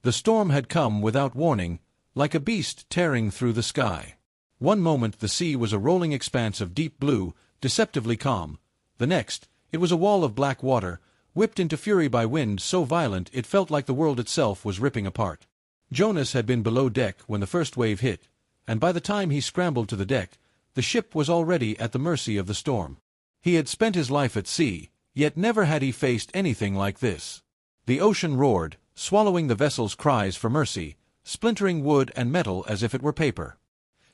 The storm had come without warning, like a beast tearing through the sky. One moment the sea was a rolling expanse of deep blue, deceptively calm. The next, it was a wall of black water, whipped into fury by wind so violent it felt like the world itself was ripping apart. Jonas had been below deck when the first wave hit, and by the time he scrambled to the deck, the ship was already at the mercy of the storm. He had spent his life at sea, yet never had he faced anything like this. The ocean roared, swallowing the vessel's cries for mercy, splintering wood and metal as if it were paper.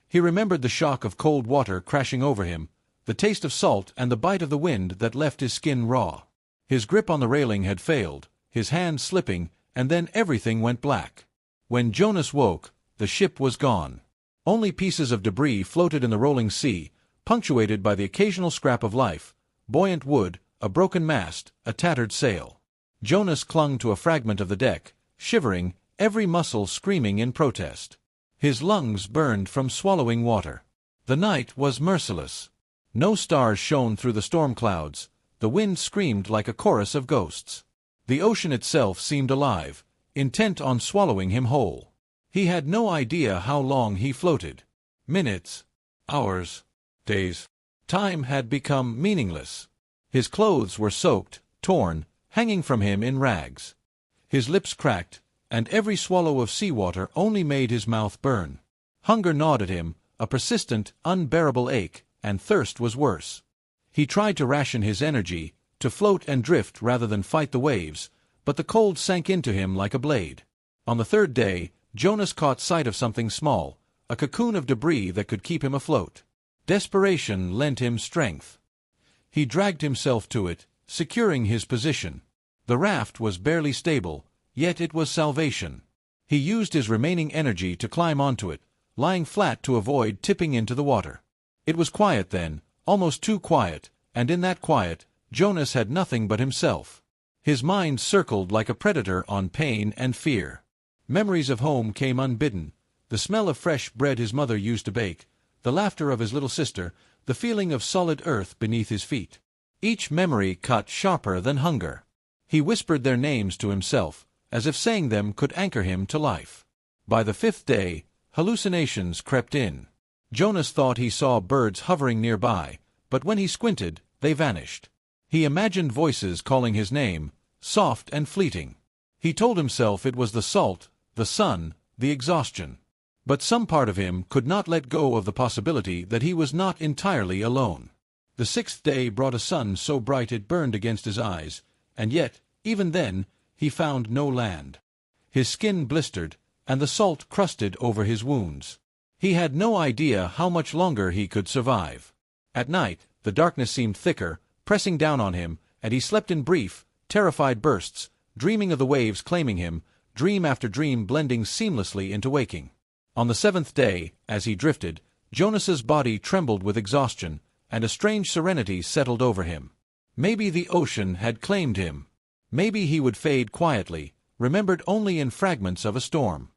He remembered the shock of cold water crashing over him, the taste of salt and the bite of the wind that left his skin raw. His grip on the railing had failed, his hand slipping, and then everything went black. When Jonas woke, the ship was gone. Only pieces of debris floated in the rolling sea, punctuated by the occasional scrap of life, buoyant wood, a broken mast, a tattered sail. Jonas clung to a fragment of the deck, shivering, every muscle screaming in protest. His lungs burned from swallowing water. The night was merciless. No stars shone through the storm clouds. The wind screamed like a chorus of ghosts. The ocean itself seemed alive, intent on swallowing him whole. He had no idea how long he floated. Minutes, hours, days. Time had become meaningless. His clothes were soaked, torn, hanging from him in rags. His lips cracked, and every swallow of seawater only made his mouth burn. Hunger gnawed at him, a persistent, unbearable ache, and thirst was worse. He tried to ration his energy, to float and drift rather than fight the waves, but the cold sank into him like a blade. On the third day, Jonas caught sight of something small, a cocoon of debris that could keep him afloat. Desperation lent him strength. He dragged himself to it, securing his position. The raft was barely stable, yet it was salvation. He used his remaining energy to climb onto it, lying flat to avoid tipping into the water. It was quiet then, almost too quiet, and in that quiet, Jonas had nothing but himself. His mind circled like a predator on pain and fear. Memories of home came unbidden, the smell of fresh bread his mother used to bake, the laughter of his little sister, the feeling of solid earth beneath his feet. Each memory cut sharper than hunger. He whispered their names to himself, as if saying them could anchor him to life. By the fifth day, hallucinations crept in. Jonas thought he saw birds hovering nearby, but when he squinted, they vanished. He imagined voices calling his name, soft and fleeting. He told himself it was the salt, the sun, the exhaustion. But some part of him could not let go of the possibility that he was not entirely alone. The sixth day brought a sun so bright it burned against his eyes, and yet, even then, he found no land. His skin blistered, and the salt crusted over his wounds. He had no idea how much longer he could survive. At night, the darkness seemed thicker, pressing down on him, and he slept in brief, terrified bursts, dreaming of the waves claiming him, dream after dream blending seamlessly into waking. On the seventh day, as he drifted, Jonas's body trembled with exhaustion, and a strange serenity settled over him. Maybe the ocean had claimed him. Maybe he would fade quietly, remembered only in fragments of a storm.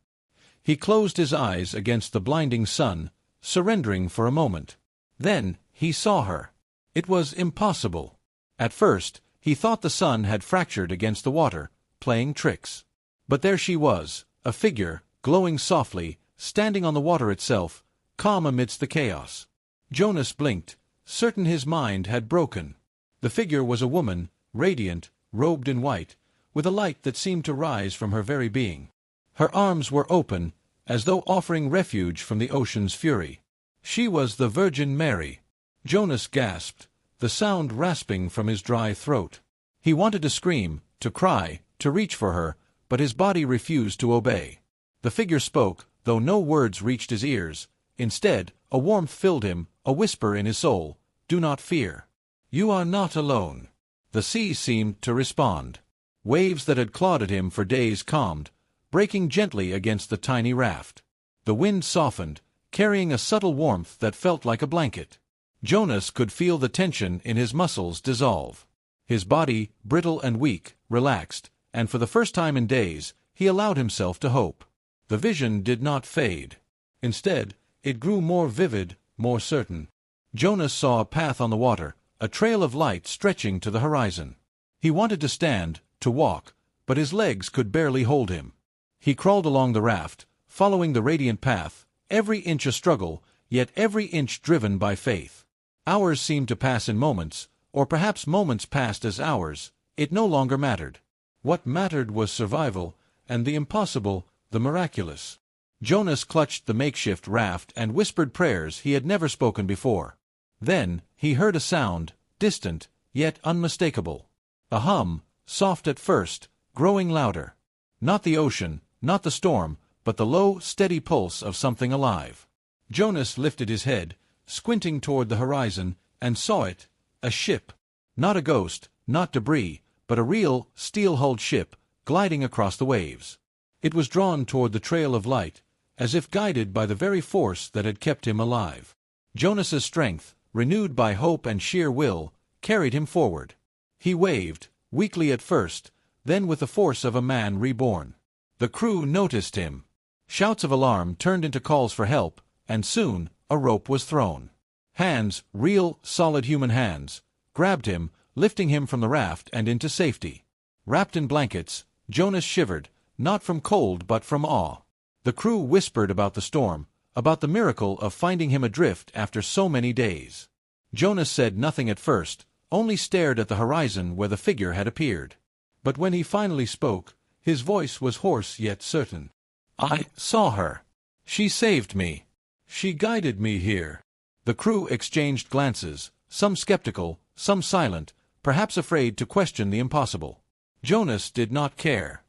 He closed his eyes against the blinding sun, surrendering for a moment. Then he saw her. It was impossible. At first, he thought the sun had fractured against the water, playing tricks. But there she was, a figure, glowing softly, standing on the water itself, calm amidst the chaos. Jonas blinked, certain his mind had broken. The figure was a woman, radiant, robed in white, with a light that seemed to rise from her very being. Her arms were open, as though offering refuge from the ocean's fury. She was the Virgin Mary. Jonas gasped, the sound rasping from his dry throat. He wanted to scream, to cry, to reach for her, but his body refused to obey. The figure spoke, though no words reached his ears. Instead, a warmth filled him, a whisper in his soul, "Do not fear. You are not alone." The sea seemed to respond. Waves that had clawed at him for days calmed, breaking gently against the tiny raft. The wind softened, carrying a subtle warmth that felt like a blanket. Jonas could feel the tension in his muscles dissolve. His body, brittle and weak, relaxed, and for the first time in days, he allowed himself to hope. The vision did not fade. Instead, it grew more vivid, more certain. Jonas saw a path on the water, a trail of light stretching to the horizon. He wanted to stand, to walk, but his legs could barely hold him. He crawled along the raft, following the radiant path, every inch a struggle, yet every inch driven by faith. Hours seemed to pass in moments, or perhaps moments passed as hours. It no longer mattered. What mattered was survival, and the impossible, the miraculous. Jonas clutched the makeshift raft and whispered prayers he had never spoken before. Then, he heard a sound, distant, yet unmistakable. A hum, soft at first, growing louder. Not the ocean, not the storm, but the low, steady pulse of something alive. Jonas lifted his head, squinting toward the horizon, and saw it, a ship. Not a ghost, not debris, but a real, steel-hulled ship, gliding across the waves. It was drawn toward the trail of light, as if guided by the very force that had kept him alive. Jonas's strength, renewed by hope and sheer will, carried him forward. He waved, weakly at first, then with the force of a man reborn. The crew noticed him. Shouts of alarm turned into calls for help, and soon a rope was thrown. Hands, real, solid human hands, grabbed him, lifting him from the raft and into safety. Wrapped in blankets, Jonas shivered, not from cold but from awe. The crew whispered about the storm, about the miracle of finding him adrift after so many days. Jonas said nothing at first, only stared at the horizon where the figure had appeared. But when he finally spoke, his voice was hoarse yet certain. "I saw her. She saved me. She guided me here." The crew exchanged glances, some skeptical, some silent, perhaps afraid to question the impossible. Jonas did not care.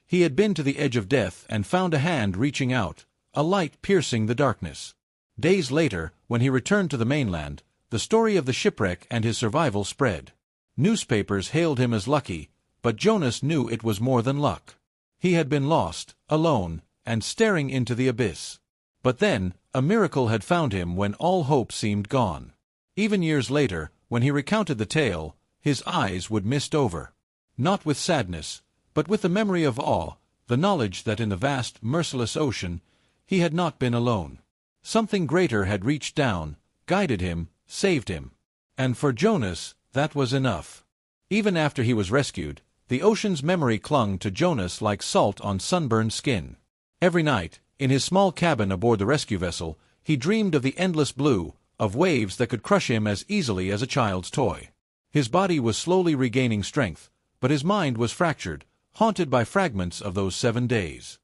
He had been to the edge of death and found a hand reaching out, a light piercing the darkness. Days later, when he returned to the mainland, the story of the shipwreck and his survival spread. Newspapers hailed him as lucky, but Jonas knew it was more than luck. He had been lost, alone, and staring into the abyss. But then, a miracle had found him when all hope seemed gone. Even years later, when he recounted the tale, his eyes would mist over. Not with sadness, but with the memory of awe, the knowledge that in the vast, merciless ocean, he had not been alone. Something greater had reached down, guided him, saved him. And for Jonas, that was enough. Even after he was rescued, the ocean's memory clung to Jonas like salt on sunburned skin. Every night, in his small cabin aboard the rescue vessel, he dreamed of the endless blue, of waves that could crush him as easily as a child's toy. His body was slowly regaining strength, but his mind was fractured, haunted by fragments of those 7 days.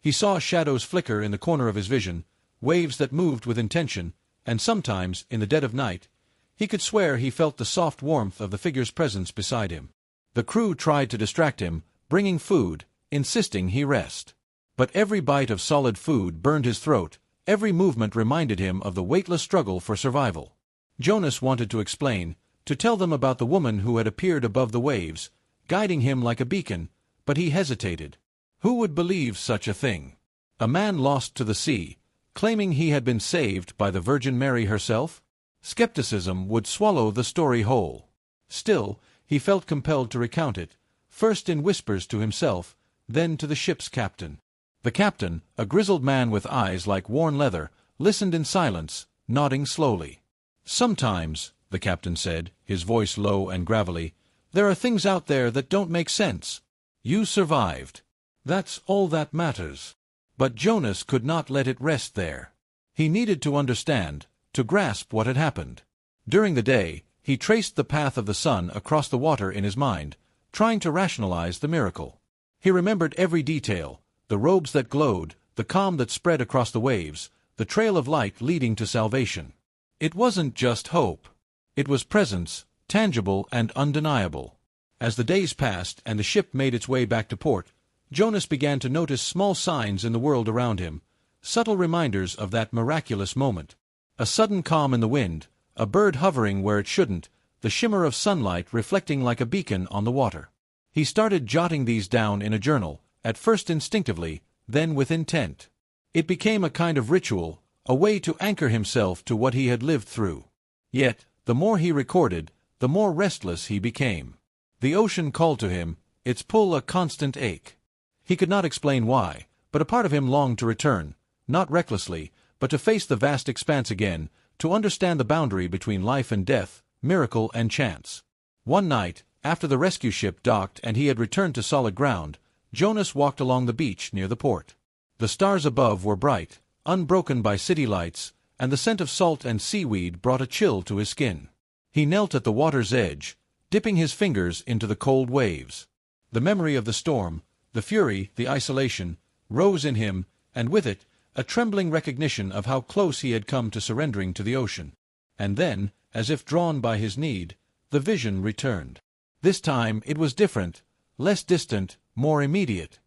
He saw shadows flicker in the corner of his vision, waves that moved with intention, and sometimes, in the dead of night, he could swear he felt the soft warmth of the figure's presence beside him. The crew tried to distract him, bringing food, insisting he rest. But every bite of solid food burned his throat, every movement reminded him of the weightless struggle for survival. Jonas wanted to explain, to tell them about the woman who had appeared above the waves, guiding him like a beacon, but he hesitated. Who would believe such a thing? A man lost to the sea, claiming he had been saved by the Virgin Mary herself? Skepticism would swallow the story whole. Still, he felt compelled to recount it, first in whispers to himself, then to the ship's captain. The captain, a grizzled man with eyes like worn leather, listened in silence, nodding slowly. "Sometimes," the captain said, his voice low and gravelly, "there are things out there that don't make sense. You survived. That's all that matters." But Jonas could not let it rest there. He needed to understand, to grasp what had happened. During the day, he traced the path of the sun across the water in his mind, trying to rationalize the miracle. He remembered every detail, the robes that glowed, the calm that spread across the waves, the trail of light leading to salvation. It wasn't just hope. It was presence, tangible and undeniable. As the days passed and the ship made its way back to port, Jonas began to notice small signs in the world around him, subtle reminders of that miraculous moment. A sudden calm in the wind, a bird hovering where it shouldn't, the shimmer of sunlight reflecting like a beacon on the water. He started jotting these down in a journal, at first instinctively, then with intent. It became a kind of ritual, a way to anchor himself to what he had lived through. Yet, the more he recorded, the more restless he became. The ocean called to him, its pull a constant ache. He could not explain why, but a part of him longed to return, not recklessly, but to face the vast expanse again, to understand the boundary between life and death, miracle and chance. One night, after the rescue ship docked and he had returned to solid ground, Jonas walked along the beach near the port. The stars above were bright, unbroken by city lights, and the scent of salt and seaweed brought a chill to his skin. He knelt at the water's edge, dipping his fingers into the cold waves. The memory of the storm, the fury, the isolation, rose in him, and with it, a trembling recognition of how close he had come to surrendering to the ocean. And then, as if drawn by his need, the vision returned. This time it was different, less distant, more immediate.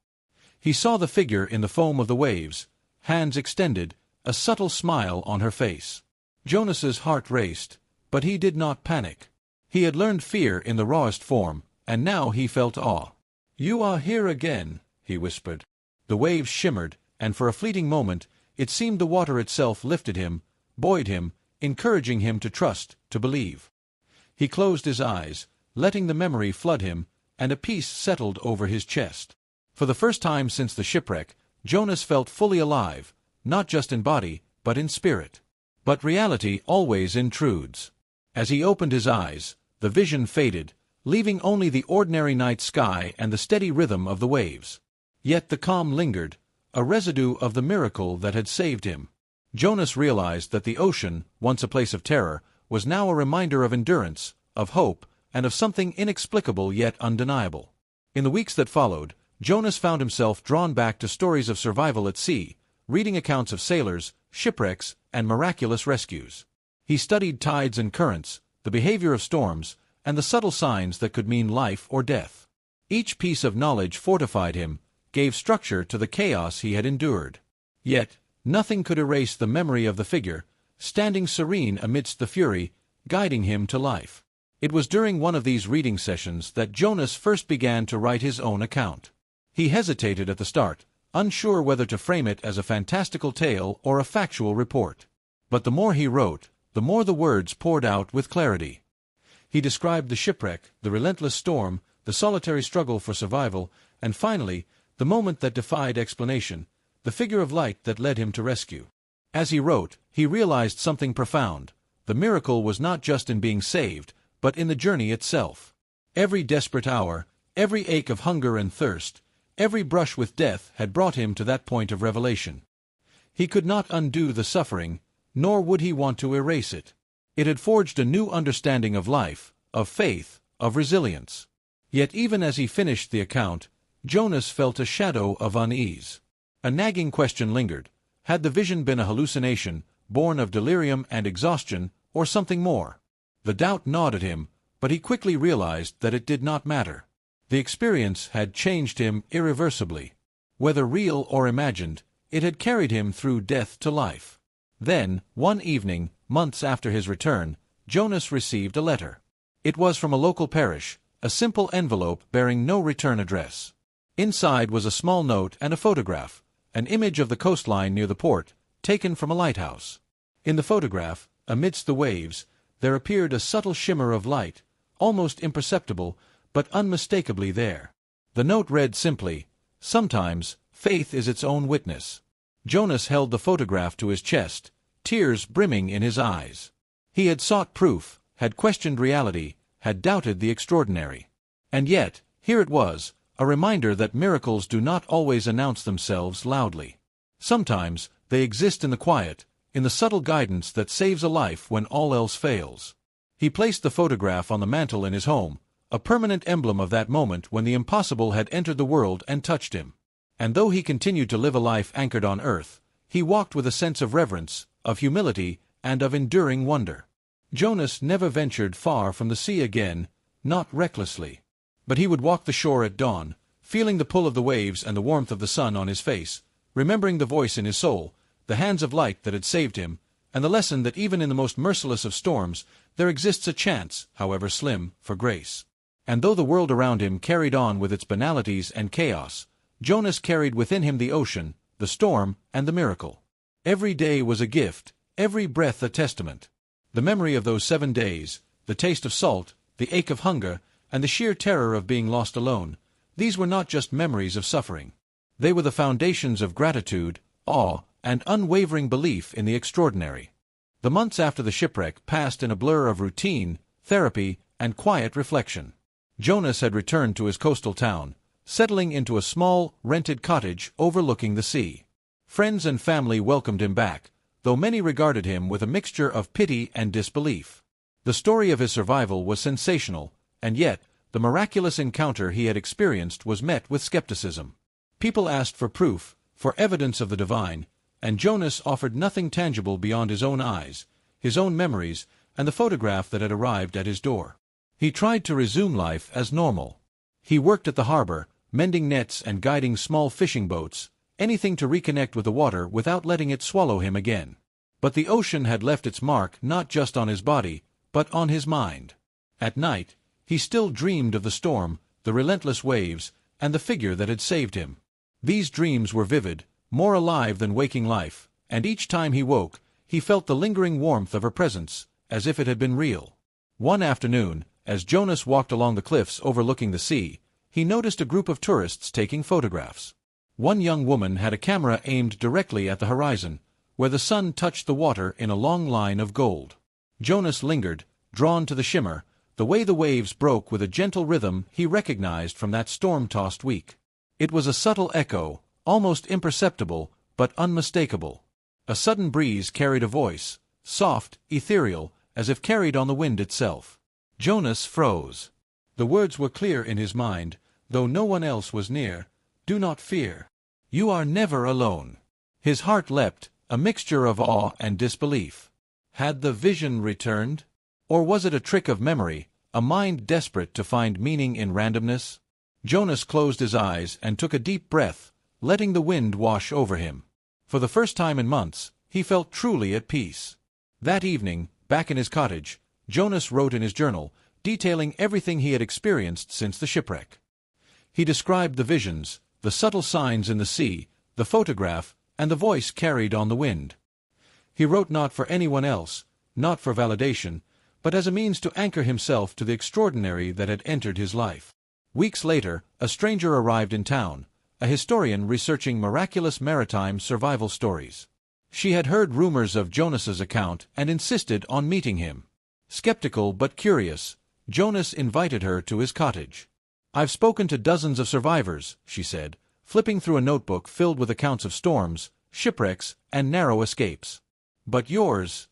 He saw the figure in the foam of the waves, hands extended, a subtle smile on her face. Jonas's heart raced, but he did not panic. He had learned fear in the rawest form, and now he felt awe. "You are here again," he whispered. The waves shimmered, and for a fleeting moment it seemed the water itself lifted him, buoyed him, encouraging him to trust, to believe. He closed his eyes, letting the memory flood him, and a peace settled over his chest. For the first time since the shipwreck, Jonas felt fully alive, not just in body, but in spirit. But reality always intrudes. As he opened his eyes, the vision faded, leaving only the ordinary night sky and the steady rhythm of the waves. Yet the calm lingered, a residue of the miracle that had saved him. Jonas realized that the ocean, once a place of terror, was now a reminder of endurance, of hope, and of something inexplicable yet undeniable. In the weeks that followed, Jonas found himself drawn back to stories of survival at sea, reading accounts of sailors, shipwrecks, and miraculous rescues. He studied tides and currents, the behavior of storms, and the subtle signs that could mean life or death. Each piece of knowledge fortified him, gave structure to the chaos he had endured. Yet, nothing could erase the memory of the figure, standing serene amidst the fury, guiding him to life. It was during one of these reading sessions that Jonas first began to write his own account. He hesitated at the start, unsure whether to frame it as a fantastical tale or a factual report. But the more he wrote, the more the words poured out with clarity. He described the shipwreck, the relentless storm, the solitary struggle for survival, and finally, the moment that defied explanation, the figure of light that led him to rescue. As he wrote, he realized something profound. The miracle was not just in being saved, but in the journey itself. Every desperate hour, every ache of hunger and thirst, every brush with death had brought him to that point of revelation. He could not undo the suffering, nor would he want to erase it. It had forged a new understanding of life, of faith, of resilience. Yet even as he finished the account, Jonas felt a shadow of unease. A nagging question lingered. Had the vision been a hallucination, born of delirium and exhaustion, or something more? The doubt gnawed at him, but he quickly realized that it did not matter. The experience had changed him irreversibly. Whether real or imagined, it had carried him through death to life. Then, one evening, months after his return, Jonas received a letter. It was from a local parish, a simple envelope bearing no return address. Inside was a small note and a photograph, an image of the coastline near the port, taken from a lighthouse. In the photograph, amidst the waves, there appeared a subtle shimmer of light, almost imperceptible, but unmistakably there. The note read simply, "Sometimes, faith is its own witness." Jonas held the photograph to his chest, tears brimming in his eyes. He had sought proof, had questioned reality, had doubted the extraordinary. And yet, here it was, a reminder that miracles do not always announce themselves loudly. Sometimes, they exist in the quiet, in the subtle guidance that saves a life when all else fails. He placed the photograph on the mantel in his home, a permanent emblem of that moment when the impossible had entered the world and touched him. And though he continued to live a life anchored on earth, he walked with a sense of reverence, of humility, and of enduring wonder. Jonas never ventured far from the sea again, not recklessly. But he would walk the shore at dawn, feeling the pull of the waves and the warmth of the sun on his face, remembering the voice in his soul, the hands of light that had saved him, and the lesson that even in the most merciless of storms, there exists a chance, however slim, for grace. And though the world around him carried on with its banalities and chaos, Jonas carried within him the ocean, the storm, and the miracle. Every day was a gift, every breath a testament. The memory of those 7 days, the taste of salt, the ache of hunger, and the sheer terror of being lost alone, these were not just memories of suffering. They were the foundations of gratitude, awe, and unwavering belief in the extraordinary. The months after the shipwreck passed in a blur of routine, therapy, and quiet reflection. Jonas had returned to his coastal town, settling into a small, rented cottage overlooking the sea. Friends and family welcomed him back, though many regarded him with a mixture of pity and disbelief. The story of his survival was sensational, and yet, the miraculous encounter he had experienced was met with skepticism. People asked for proof, for evidence of the divine, and Jonas offered nothing tangible beyond his own eyes, his own memories, and the photograph that had arrived at his door. He tried to resume life as normal. He worked at the harbor, mending nets and guiding small fishing boats, anything to reconnect with the water without letting it swallow him again. But the ocean had left its mark not just on his body, but on his mind. At night, he still dreamed of the storm, the relentless waves, and the figure that had saved him. These dreams were vivid, more alive than waking life, and each time he woke, he felt the lingering warmth of her presence, as if it had been real. One afternoon, as Jonas walked along the cliffs overlooking the sea, he noticed a group of tourists taking photographs. One young woman had a camera aimed directly at the horizon, where the sun touched the water in a long line of gold. Jonas lingered, drawn to the shimmer, the way the waves broke with a gentle rhythm he recognized from that storm-tossed week. It was a subtle echo, almost imperceptible, but unmistakable. A sudden breeze carried a voice, soft, ethereal, as if carried on the wind itself. Jonas froze. The words were clear in his mind, though no one else was near. "Do not fear. You are never alone." His heart leapt, a mixture of awe and disbelief. Had the vision returned? Or was it a trick of memory, a mind desperate to find meaning in randomness? Jonas closed his eyes and took a deep breath, letting the wind wash over him. For the first time in months, he felt truly at peace. That evening, back in his cottage, Jonas wrote in his journal, detailing everything he had experienced since the shipwreck. He described the visions, the subtle signs in the sea, the photograph, and the voice carried on the wind. He wrote not for anyone else, not for validation, but as a means to anchor himself to the extraordinary that had entered his life. Weeks later, a stranger arrived in town, a historian researching miraculous maritime survival stories. She had heard rumors of Jonas's account and insisted on meeting him. Skeptical but curious, Jonas invited her to his cottage. "I've spoken to dozens of survivors," she said, flipping through a notebook filled with accounts of storms, shipwrecks, and narrow escapes. "But yours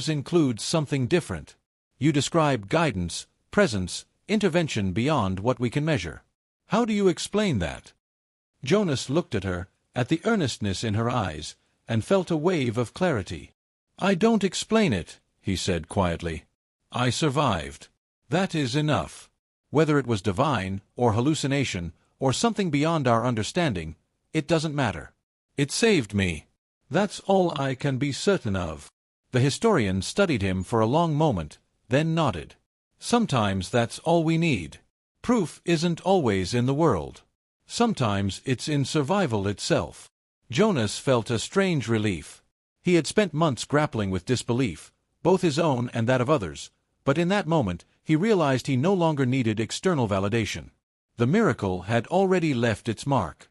includes something different. You describe guidance, presence, intervention beyond what we can measure. How do you explain that?" Jonas looked at her, at the earnestness in her eyes, and felt a wave of clarity. "I don't explain it," he said quietly. "I survived. That is enough. Whether it was divine, or hallucination, or something beyond our understanding, it doesn't matter. It saved me. That's all I can be certain of." The historian studied him for a long moment, then nodded. "Sometimes that's all we need. Proof isn't always in the world. Sometimes it's in survival itself." Jonas felt a strange relief. He had spent months grappling with disbelief, both his own and that of others, but in that moment he realized he no longer needed external validation. The miracle had already left its mark.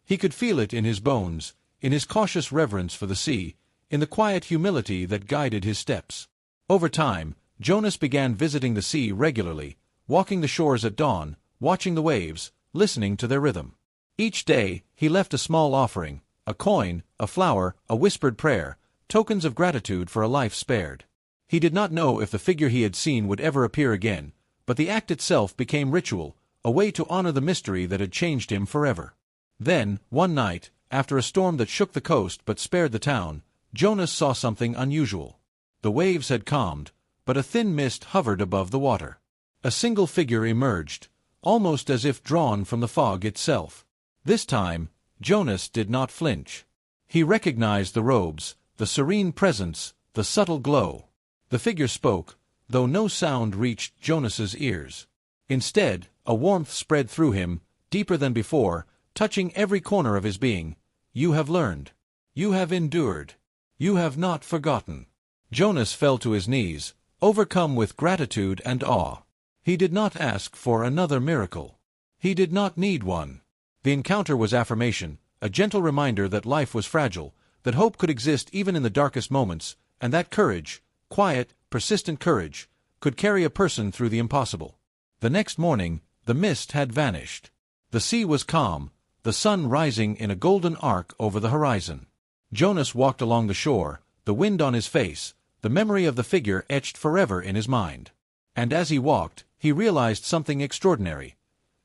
He could feel it in his bones, in his cautious reverence for the sea, in the quiet humility that guided his steps. Over time, Jonas began visiting the sea regularly, walking the shores at dawn, watching the waves, listening to their rhythm. Each day, he left a small offering, a coin, a flower, a whispered prayer, tokens of gratitude for a life spared. He did not know if the figure he had seen would ever appear again, but the act itself became ritual, a way to honor the mystery that had changed him forever. Then, one night, after a storm that shook the coast but spared the town, Jonas saw something unusual. The waves had calmed, but a thin mist hovered above the water. A single figure emerged, almost as if drawn from the fog itself. This time, Jonas did not flinch. He recognized the robes, the serene presence, the subtle glow. The figure spoke, though no sound reached Jonas's ears. Instead, a warmth spread through him, deeper than before, touching every corner of his being. "You have learned. You have endured. You have not forgotten." Jonas fell to his knees, overcome with gratitude and awe. He did not ask for another miracle. He did not need one. The encounter was affirmation, a gentle reminder that life was fragile, that hope could exist even in the darkest moments, and that courage, quiet, persistent courage, could carry a person through the impossible. The next morning, the mist had vanished. The sea was calm, the sun rising in a golden arc over the horizon. Jonas walked along the shore, the wind on his face, the memory of the figure etched forever in his mind. And as he walked, he realized something extraordinary.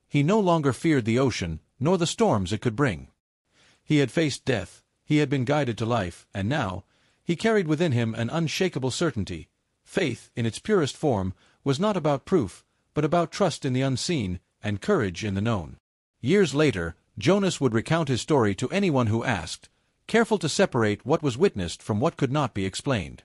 He no longer feared the ocean, nor the storms it could bring. He had faced death, he had been guided to life, and now, he carried within him an unshakable certainty. Faith, in its purest form, was not about proof, but about trust in the unseen and courage in the known. Years later, Jonas would recount his story to anyone who asked, careful to separate what was witnessed from what could not be explained.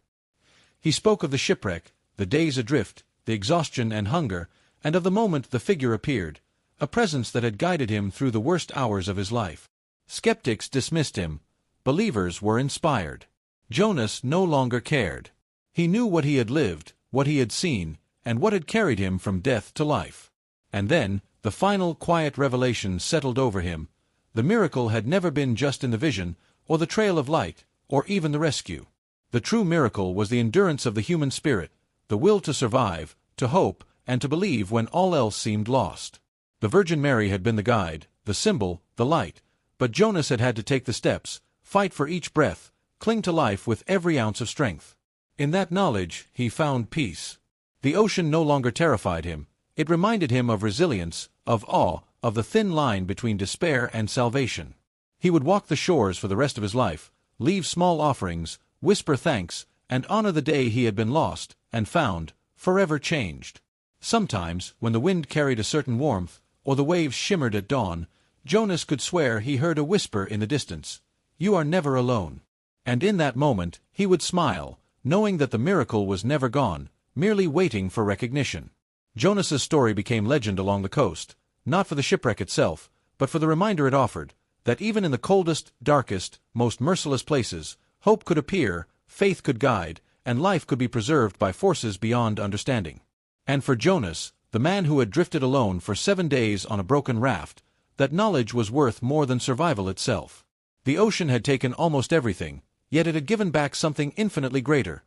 He spoke of the shipwreck, the days adrift, the exhaustion and hunger, and of the moment the figure appeared, a presence that had guided him through the worst hours of his life. Skeptics dismissed him. Believers were inspired. Jonas no longer cared. He knew what he had lived, what he had seen, and what had carried him from death to life. And then, the final quiet revelation settled over him. The miracle had never been just in the vision, or the trail of light, or even the rescue. The true miracle was the endurance of the human spirit, the will to survive, to hope, and to believe when all else seemed lost. The Virgin Mary had been the guide, the symbol, the light, but Jonas had had to take the steps, fight for each breath, cling to life with every ounce of strength. In that knowledge, he found peace. The ocean no longer terrified him. It reminded him of resilience, of awe, of the thin line between despair and salvation. He would walk the shores for the rest of his life, leave small offerings, whisper thanks, and honor the day he had been lost, and found, forever changed. Sometimes, when the wind carried a certain warmth, or the waves shimmered at dawn, Jonas could swear he heard a whisper in the distance, "You are never alone." And in that moment, he would smile, knowing that the miracle was never gone, merely waiting for recognition. Jonas's story became legend along the coast, not for the shipwreck itself, but for the reminder it offered, that even in the coldest, darkest, most merciless places, hope could appear, faith could guide, and life could be preserved by forces beyond understanding. And for Jonas, the man who had drifted alone for 7 days on a broken raft, that knowledge was worth more than survival itself. The ocean had taken almost everything, yet it had given back something infinitely greater.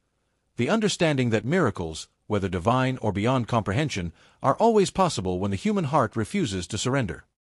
The understanding that miracles, whether divine or beyond comprehension, are always possible when the human heart refuses to surrender.